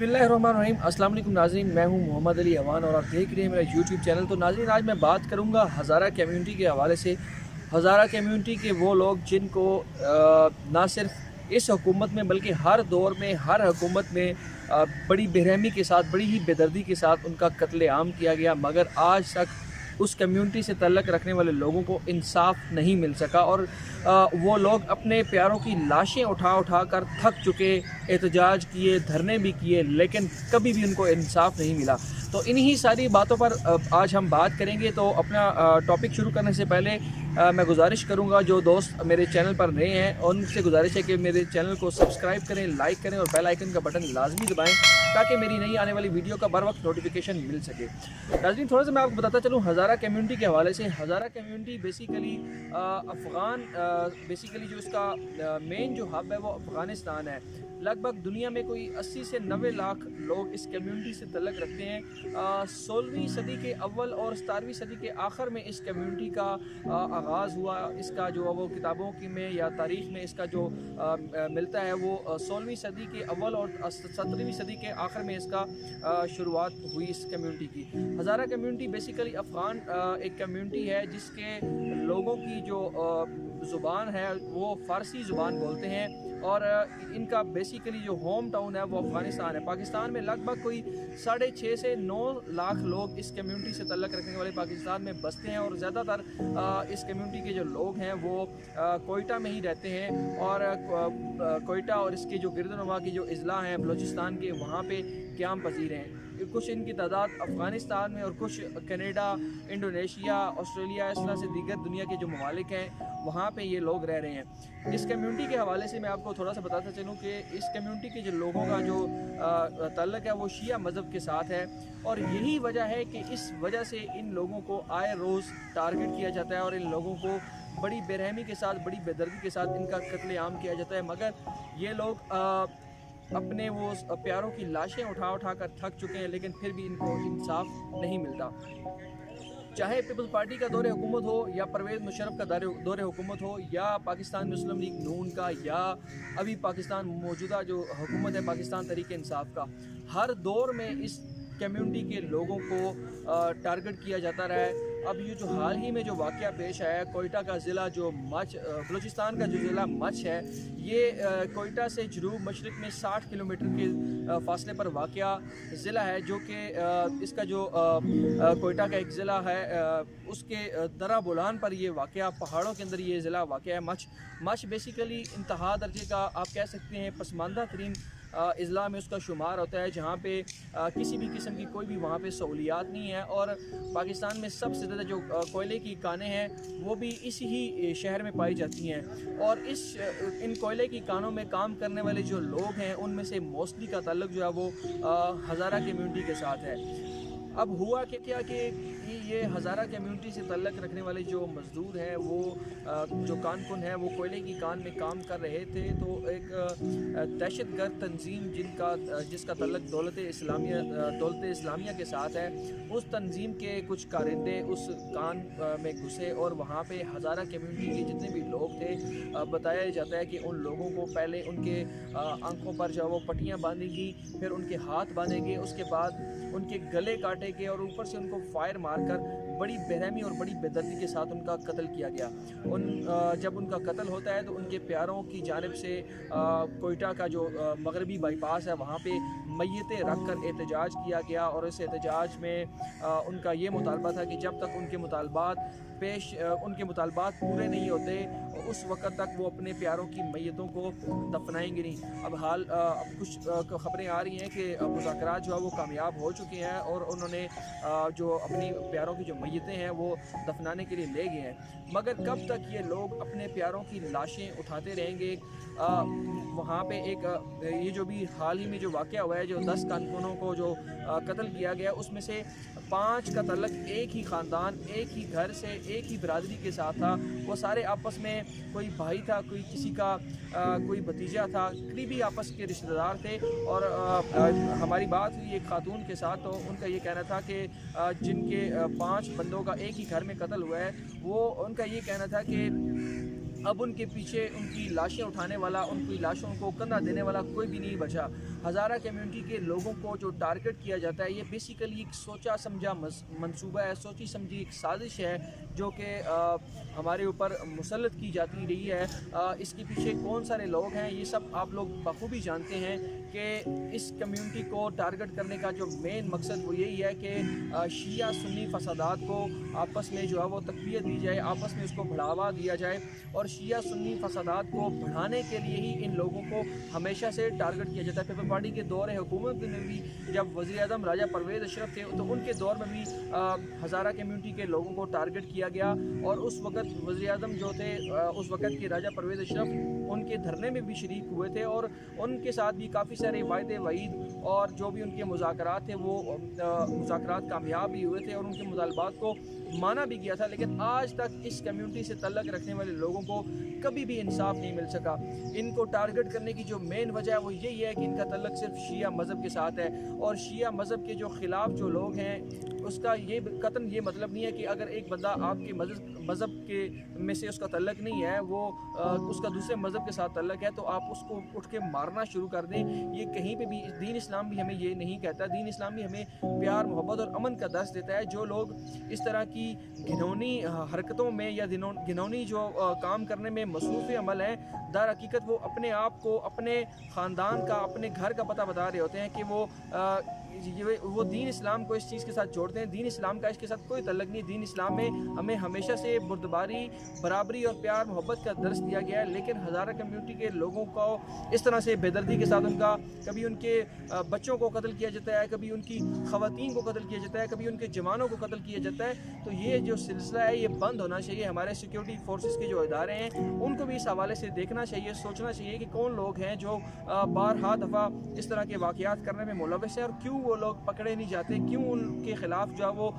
बिस्मिल्लाहिर्रहमानिर्रहीम। अस्सलाम वालेकुम नाज़रीन, मैं हूं मोहम्मद अली अवान और आप देख रहे हैं मेरा यूट्यूब चैनल। तो नाज़रीन, आज मैं बात करूंगा हज़ारा कम्युनिटी के हवाले से। हज़ारा कम्युनिटी के वो लोग जिनको ना सिर्फ इस हुकूमत में बल्कि हर दौर में हर हुकूमत में बड़ी बेरहमी के साथ, बड़ी ही बेदर्दी के साथ उनका कत्लेआम किया गया, मगर आज तक उस कम्युनिटी से तल्लक रखने वाले लोगों को इंसाफ नहीं मिल सका। और वो लोग अपने प्यारों की लाशें उठा उठा कर थक चुके, एहतजाज किए, धरने भी किए, लेकिन कभी भी उनको इंसाफ नहीं मिला। तो इन्हीं सारी बातों पर आज हम बात करेंगे। तो अपना टॉपिक शुरू करने से पहले मैं गुजारिश करूंगा, जो दोस्त मेरे चैनल पर नए हैं उनसे गुजारिश है कि मेरे चैनल को सब्सक्राइब करें, लाइक करें और बेल आइकन का बटन लाजमी दबाएं ताकि मेरी नई आने वाली वीडियो का बर वक्त नोटिफिकेशन मिल सके। नाज़रीन, थोड़ा सा मैं आपको बताता चलूँ हज़ारा कम्युनिटी के हवाले से। हज़ारा कम्युनिटी बेसिकली अफ़गान जो इसका मेन जो हब है वो अफ़गानिस्तान है। लगभग दुनिया में कोई 80 से 90 लाख लोग इस कम्युनिटी से तल्लक रखते हैं। 16वीं सदी के अव्वल और 17वीं सदी के आखिर में इस कम्युनिटी का आगाज़ हुआ। इसका जो वो किताबों की में या तारीख़ में इसका जो मिलता है वो 16वीं सदी के अव्वल और 17वीं सदी के आखिर में इसका शुरुआत हुई इस कम्युनिटी की। हज़ारा कम्युनिटी बेसिकली अफ़गान एक कम्युनिटी है जिसके लोगों की जो ज़ुबान है वो फ़ारसी ज़ुबान बोलते हैं और इनका बेसिकली जो होम टाउन है वो अफ़गानिस्तान है। पाकिस्तान में लगभग कोई 6.5 से 9 लाख लोग इस कम्युनिटी से तल्लक रखने वाले पाकिस्तान में बसते हैं और ज़्यादातर इस कम्युनिटी के जो लोग हैं वो कोयटा में ही रहते हैं और कोयटा और इसके जो गिरदनुमा की जो अज़ला हैं बलूचिस्तान के, वहाँ पे क़याम पज़ीर हैं। कुछ इनकी तादाद अफ़गानिस्तान में और कुछ कनाडा, इंडोनेशिया, ऑस्ट्रेलिया, इस तरह से दीगर दुनिया के जो ममालिक हैं वहाँ पे ये लोग रह रहे हैं। इस कम्युनिटी के हवाले से मैं आपको थोड़ा सा बताता चलूँ कि इस कम्युनिटी के जो लोगों का जो ताल्लुक़ है वो शिया मज़हब के साथ है और यही वजह है कि इस वजह से इन लोगों को आए रोज़ टारगेट किया जाता है और इन लोगों को बड़ी बेरहमी के साथ, बड़ी बेदर्दी के साथ इनका कत्लेआम किया जाता है। मगर ये लोग अपने वो प्यारों की लाशें उठा उठा कर थक चुके हैं, लेकिन फिर भी इनको इंसाफ नहीं मिलता। चाहे पीपल्स पार्टी का दौरे हुकूमत हो या परवेज़ मुशर्रफ का दौरे हुकूमत हो या पाकिस्तान मुस्लिम लीग नून का या अभी पाकिस्तान मौजूदा जो हुकूमत है पाकिस्तान तहरीक इंसाफ का, हर दौर में इस कम्युनिटी के लोगों को टारगेट किया जाता रहा है। अब ये जो हाल ही में जो वाक़या पेश आया, कोयटा का ज़िला जो मच बलूचिस्तान का जो ज़िला मच है, ये कोयटा से जनूब मशरक़ में 60 किलोमीटर के फ़ासले पर वाक़या ज़िला है, जो कि इसका जो कोयटा का एक ज़िला है उसके दरा बुलान पर ये वाक़या, पहाड़ों के अंदर ये ज़िला वाक़या है। मच बेसिकली इंतहा दर्जे का आप कह सकते हैं पसमानदा तरीन अज़ला में उसका शुमार होता है, जहाँ पे किसी भी किस्म की कोई भी वहाँ पे सहूलियात नहीं है। और पाकिस्तान में सबसे ज़्यादा जो कोयले की कानें हैं वो भी इसी ही शहर में पाई जाती हैं और इन कोयले की कानों में काम करने वाले जो लोग हैं उनमें से मोस्टली का ताल्लुक़ जो है वो हज़ारा कम्युनिटी के साथ है। अब हुआ क्या कि ये हज़ारा कम्युनिटी से तल्लक रखने वाले जो मज़दूर हैं वो जो कानकुन है वो कोयले की कान में काम कर रहे थे। तो एक दहशतगर्द तंजीम जिसका तल्लक दौलत इस्लामिया के साथ है, उस तंजीम के कुछ कारिंदे उस कान में घुसे और वहाँ पे हज़ारा कम्युनिटी के जितने भी लोग थे, बताया जाता है कि उन लोगों को पहले उनके आँखों पर जो वो पट्टियाँ बांधेंगी, फिर उनके हाथ बांधेंगे, उसके बाद उनके गले काटे गए और ऊपर से उनको फायर मारकर बड़ी बेरहमी और बड़ी बेदर्दी के साथ उनका कत्ल किया गया। जब उनका कत्ल होता है तो उनके प्यारों की जानिब से कोयटा का जो मगरबी बाईपास है वहाँ पे मैयतें रख कर एहतजाज किया गया और इस एहतजाज में उनका ये मुतालबा था कि जब तक उनके मुतालबात पूरे नहीं होते उस वक्त तक वो अपने प्यारों की मैयतों को दफनाएंगे नहीं। अब कुछ खबरें आ रही हैं कि मुज़ाकरात जो है वो कामयाब हो चुके हैं और उन्होंने जो अपनी प्यारों की जो मैयतें हैं वो दफनाने के लिए ले गए हैं। मगर कब तक ये लोग अपने प्यारों की लाशें उठाते रहेंगे? वहाँ पे ये जो भी हाल ही में जो वाक़या हुआ है, जो 10 कारकुनों को जो कत्ल किया गया, उसमें से 5 का तल्लक एक ही ख़ानदान, एक ही घर से, एक ही बिरादरी के साथ था। वो सारे आपस में कोई भाई था, कोई किसी का कोई भतीजा था, करीबी आपस के रिश्तेदार थे। और हमारी बात हुई एक खातून के साथ, तो उनका ये कहना था कि जिनके 5 बंदों का एक ही घर में कत्ल हुआ है, वो उनका ये कहना था कि اب ان کے پیچھے ان کی لاشیں اٹھانے والا، ان کی لاشوں کو کندھا دینے والا کوئی بھی نہیں بچا۔ ہزارہ کمیونٹی کے لوگوں کو جو ٹارگٹ کیا جاتا ہے، یہ بیسیکلی ایک سوچا سمجھا منصوبہ ہے، سوچی سمجھی ایک سازش ہے جو کہ ہمارے اوپر مسلط کی جاتی رہی ہے۔ اس کے پیچھے کون سارے لوگ ہیں یہ سب آپ لوگ بخوبی جانتے ہیں کہ اس کمیونٹی کو ٹارگٹ کرنے کا جو مین مقصد وہ یہی ہے کہ شیعہ سنی فسادات کو آپس میں جو ہے وہ تقویت دی جائے، آپس میں اس کو بڑھاوا دیا جائے، اور شیعہ سنی فسادات کو بڑھانے کے لیے ہی ان لوگوں کو ہمیشہ سے ٹارگٹ کیا جاتا ہے۔ پیپل پارٹی کے دور حکومت میں بھی جب وزیر اعظم راجہ پرویز اشرف تھے تو ان کے دور میں بھی ہزارہ کمیونٹی کے لوگوں کو ٹارگٹ کیا گیا، اور اس وقت وزیر اعظم جو تھے اس وقت کے راجہ پرویز اشرف ان کے دھرنے میں بھی شریک ہوئے تھے، اور ان کے ساتھ بھی کافی سارے وعدے وعید اور جو بھی ان کے مذاکرات تھے وہ مذاکرات کامیاب بھی ہوئے تھے اور ان کے مطالبات کو مانا بھی گیا تھا۔ لیکن آج تک اس کمیونٹی سے تعلق رکھنے والے لوگوں کو کبھی بھی انصاف نہیں مل سکا۔ ان کو ٹارگٹ کرنے کی جو مین وجہ ہے وہ یہی ہے کہ ان کا تعلق صرف شیعہ مذہب کے ساتھ ہے، اور شیعہ مذہب کے جو خلاف جو لوگ ہیں اس کا یہ قطعاً یہ مطلب نہیں ہے کہ اگر ایک بندہ آپ کے مذہب کے میں سے اس کا تعلق نہیں ہے، وہ اس کا دوسرے مذہب کے ساتھ تعلق ہے، تو آپ اس کو اٹھ کے مارنا شروع کر دیں۔ یہ کہیں پہ بھی دین اسلام بھی ہمیں یہ نہیں کہتا۔ دین اسلام بھی ہمیں پیار، محبت اور امن کا درس دیتا ہے۔ جو لوگ اس طرح کی گھنونی حرکتوں میں یا گھنونی جو کام کرنے میں مصروف عمل ہیں، در حقیقت وہ اپنے آپ کو، اپنے خاندان کا، اپنے گھر کا پتہ بتا رہے ہوتے ہیں کہ وہ دین اسلام کو اس چیز کے ساتھ جوڑتے ہیں۔ دین اسلام کا اس کے ساتھ کوئی تعلق نہیں۔ دین اسلام میں ہمیں ہمیشہ سے بردباری، برابری اور پیار محبت کا درس دیا گیا ہے، لیکن ہزارہ کمیونٹی کے لوگوں کو اس طرح سے بے دردی کے ساتھ کبھی ان کے بچوں کو قتل کیا جاتا ہے، کبھی ان کی خواتین کو قتل کیا جاتا ہے، کبھی ان کے جوانوں کو قتل کیا جاتا ہے۔ تو یہ جو سلسلہ ہے یہ بند ہونا چاہیے۔ ہمارے سیکیورٹی فورسز کے جو ادارے ہیں ان کو بھی اس حوالے سے دیکھنا چاہیے، سوچنا چاہیے کہ کون لوگ ہیں جو بارہا دفعہ اس طرح کے واقعات کرنے میں ملوث ہیں، اور کیوں وہ لوگ پکڑے نہیں جاتے، کیوں ان کے خلاف جو ہے وہ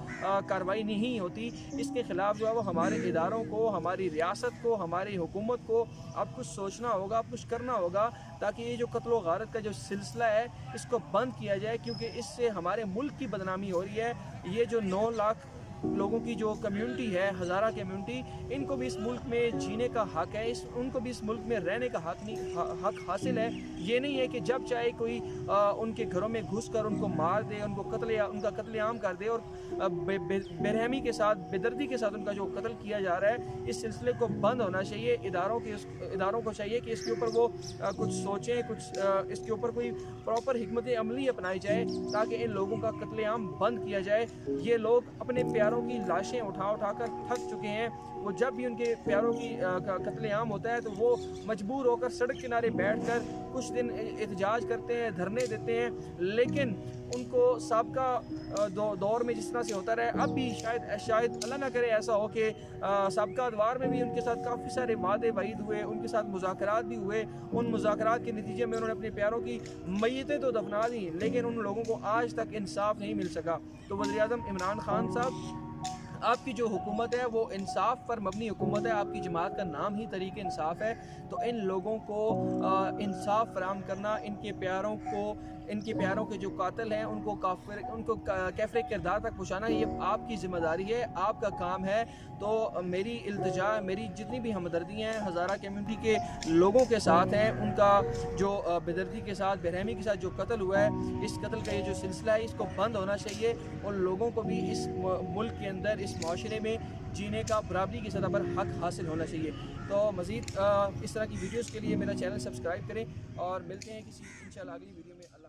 کارروائی نہیں ہوتی۔ اس کے خلاف جو ہے وہ ہمارے اداروں کو، ہماری ریاست کو، ہماری حکومت کو اب کچھ سوچنا ہوگا، اب کچھ کرنا ہوگا، تاکہ یہ جو قتل و غارت کا جو سلسلہ ہے اس کو بند کیا جائے، کیونکہ اس سے ہمارے ملک کی بدنامی ہو رہی ہے۔ یہ جو 9 لاکھ لوگوں کی جو کمیونٹی ہے، ہزارہ کمیونٹی، ان کو بھی اس ملک میں جینے کا حق ہے، ان کو بھی اس ملک میں رہنے کا حق حاصل ہے۔ یہ نہیں ہے کہ جب چاہے کوئی ان کے گھروں میں گھس کر ان کو مار دے، ان کا قتل عام کر دے، اور بے رحمی کے ساتھ، بے دردی کے ساتھ ان کا جو قتل کیا جا رہا ہے۔ اس سلسلے کو بند ہونا چاہیے۔ اداروں کو چاہیے کہ اس کے اوپر وہ کچھ سوچیں، کچھ اس کے اوپر کوئی پراپر حکمت عملی اپنائی جائے تاکہ ان لوگوں کا قتل عام بند کیا جائے۔ یہ لوگ اپنے پیاروں کی لاشیں اٹھا کر تھک چکے ہیں۔ وہ جب بھی ان کے پیاروں کی قتل عام ہوتا ہے تو وہ مجبور ہو کر سڑک کنارے بیٹھ کر کچھ دن احتجاج کرتے ہیں، دھرنے دیتے ہیں، لیکن ان کو سابقہ دور میں جس طرح سے ہوتا رہا، اب بھی شاید اللہ نہ کرے ایسا ہو کہ سابقہ ادوار میں بھی ان کے ساتھ کافی سارے وعدے وعید ہوئے، ان کے ساتھ مذاکرات بھی ہوئے، ان مذاکرات کے نتیجے میں انہوں نے اپنے پیاروں کی میتیں تو دفنا دیں، لیکن ان لوگوں کو آج تک انصاف نہیں مل سکا۔ تو وزیر اعظم عمران خان صاحب، آپ کی جو حکومت ہے وہ انصاف پر مبنی حکومت ہے، آپ کی جماعت کا نام ہی طریق انصاف ہے، تو ان لوگوں کو انصاف فراہم کرنا، ان کے پیاروں کے جو قاتل ہیں ان کو کیفر کردار تک پہنچانا، یہ آپ کی ذمہ داری ہے، آپ کا کام ہے۔ تو میری التجا، میری جتنی بھی ہمدردی ہیں ہزارہ کمیونٹی کے لوگوں کے ساتھ ہیں، ان کا جو بے دردی کے ساتھ، بے رحمی کے ساتھ جو قتل ہوا ہے، اس قتل کا یہ جو سلسلہ ہے اس کو بند ہونا چاہیے، اور لوگوں کو بھی اس ملک کے اندر، اس معاشرے میں جینے کا برابری کی سطح پر حق حاصل ہونا چاہیے۔ تو مزید اس طرح کی ویڈیوز کے لیے میرا چینل سبسکرائب کریں، اور ملتے ہیں کسی انشاءاللہ اگلی ویڈیو میں۔